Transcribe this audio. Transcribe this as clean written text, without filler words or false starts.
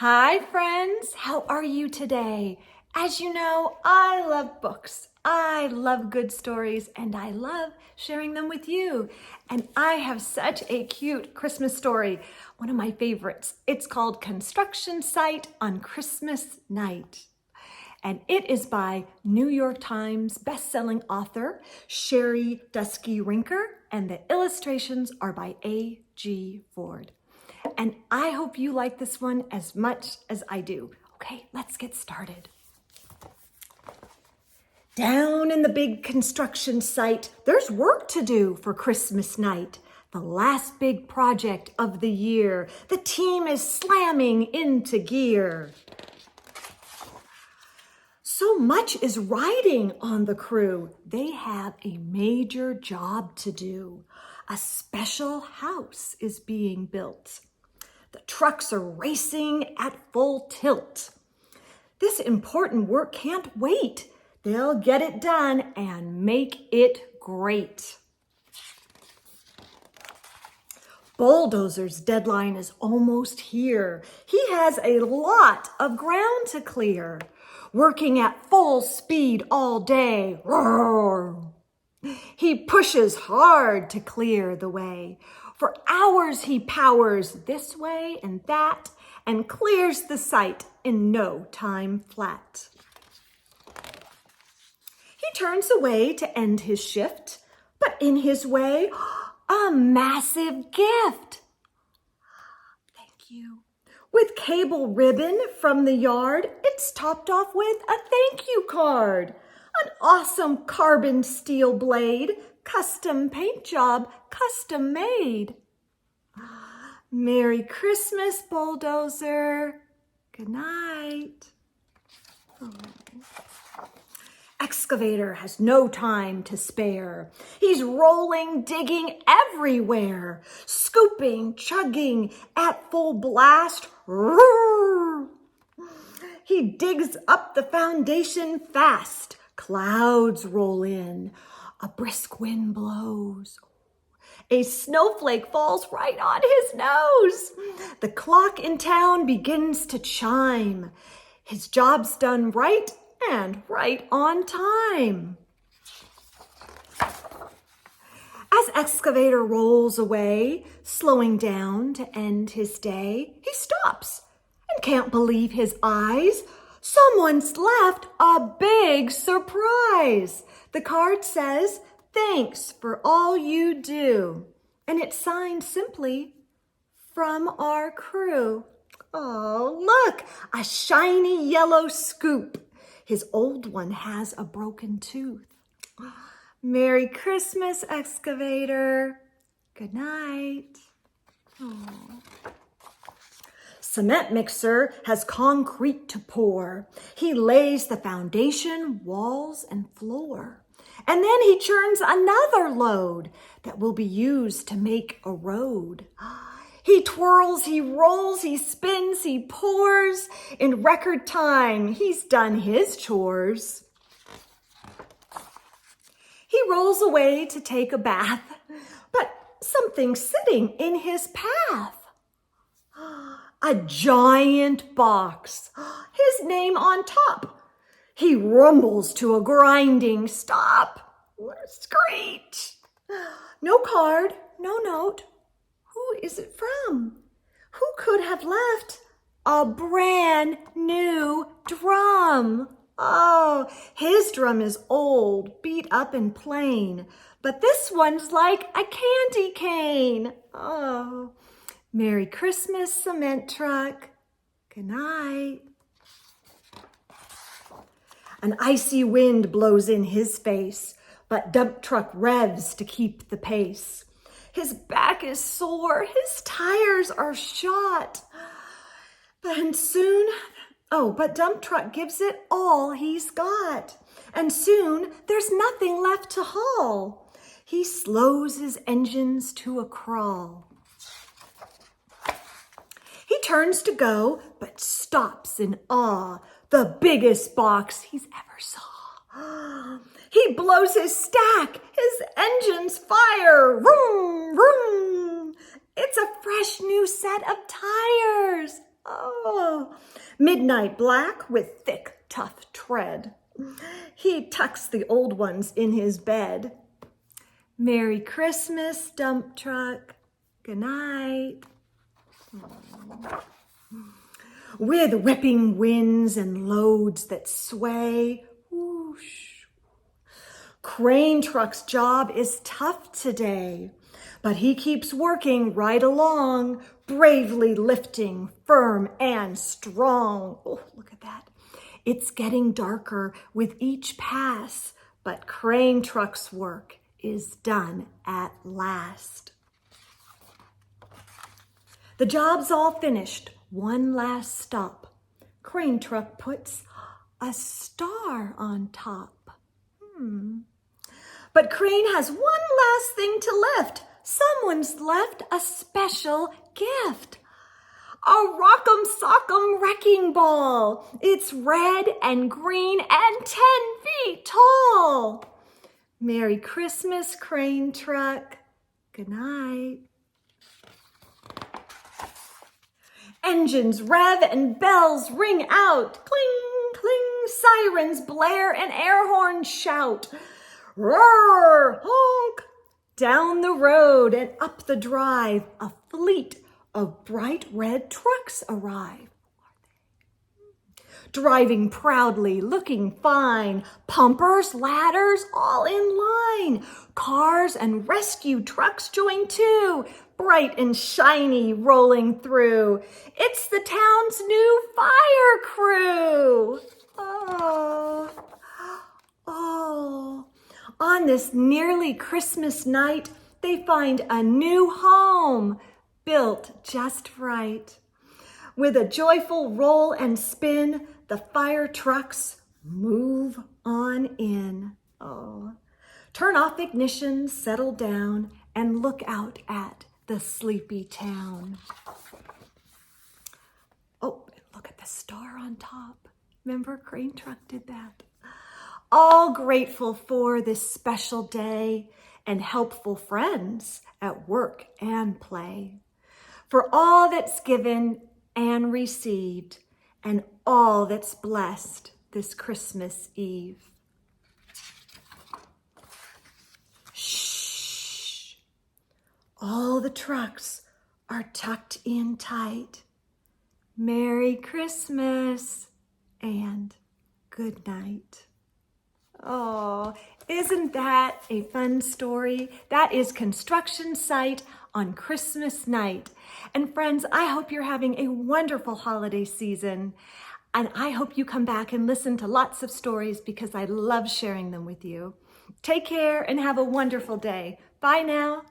Hi friends, how are you today? As you know, I love books. I love good stories and I love sharing them with you. And I have such a cute Christmas story, one of my favorites. It's called Construction Site on Christmas Night. And it is by New York Times bestselling author Sherri Rinker, and the illustrations are by A.G. Ford. And I hope you like this one as much as I do. Okay, let's get started. Down in the big construction site, there's work to do for Christmas night. The last big project of the year. The team is slamming into gear. So much is riding on the crew. They have a major job to do. A special house is being built. The trucks are racing at full tilt. This important work can't wait. They'll get it done and make it great. Bulldozer's deadline is almost here. He has a lot of ground to clear. Working at full speed all day. Roar! He pushes hard to clear the way. For hours he powers this way and that and clears the site in no time flat. He turns away to end his shift, but in his way, a massive gift. Thank you. With cable ribbon from the yard, it's topped off with a thank you card. An awesome carbon steel blade, custom paint job, custom made. Merry Christmas, Bulldozer. Good night. Oh. Excavator has no time to spare. He's rolling, digging everywhere, scooping, chugging at full blast. Roar! He digs up the foundation fast. Clouds roll in. A brisk wind blows. A snowflake falls right on his nose. The clock in town begins to chime. His job's done right and right on time. As Excavator rolls away, slowing down to end his day, he stops and can't believe his eyes. Someone's left a big surprise. The card says, "Thanks for all you do." And it's signed simply, "From our crew." Oh, look, a shiny yellow scoop. His old one has a broken tooth. Merry Christmas, Excavator. Good night. Aww. Cement mixer has concrete to pour. He lays the foundation, walls, and floor. And then he churns another load that will be used to make a road. He twirls, he rolls, he spins, he pours. In record time, he's done his chores. He rolls away to take a bath, but something's sitting in his path. A giant box, his name on top. He rumbles to a grinding stop. Screech. No card, no note. Who is it from? Who could have left a brand new drum? Oh, his drum is old, beat up and plain, but this one's like a candy cane. Oh, Merry Christmas, cement truck. Good night. An icy wind blows in his face, but dump truck revs to keep the pace. His back is sore, his tires are shot. But dump truck gives it all he's got. And soon there's nothing left to haul. He slows his engines to a crawl. He turns to go, but stops in awe. The biggest box he's ever saw. He blows his stack, his engines fire, vroom, vroom. It's a fresh new set of tires. Oh, midnight black with thick, tough tread. He tucks the old ones in his bed. Merry Christmas, dump truck. Good night. With whipping winds and loads that sway, whoosh. Crane truck's job is tough today, but he keeps working right along, bravely lifting, firm and strong. Oh, look at that. It's getting darker with each pass, but crane truck's work is done at last. The job's all finished. One last stop. Crane truck puts a star on top. But Crane has one last thing to lift. Someone's left a special gift. A rock'em sock'em wrecking ball. It's red and green and 10 feet tall. Merry Christmas, Crane truck. Good night. Engines rev and bells ring out. Cling, cling, sirens blare and air horns shout. Roar, honk. Down the road and up the drive, a fleet of bright red trucks arrive. Driving proudly, looking fine, pumpers, ladders, all in line. Cars and rescue trucks join too, bright and shiny rolling through. It's the town's new fire crew. Oh. On this nearly Christmas night, they find a new home built just right. With a joyful roll and spin, the fire trucks move on in. Oh. Turn off ignition, settle down, and look out at the sleepy town. Oh, look at the star on top. Remember, Crane Truck did that. All grateful for this special day and helpful friends at work and play. For all that's given and received and all that's blessed this Christmas Eve. Shh. All the trucks are tucked in tight. Merry Christmas and good night. Oh, isn't that a fun story? That is construction site on Christmas night. And friends, I hope you're having a wonderful holiday season. And I hope you come back and listen to lots of stories because I love sharing them with you. Take care and have a wonderful day. Bye now.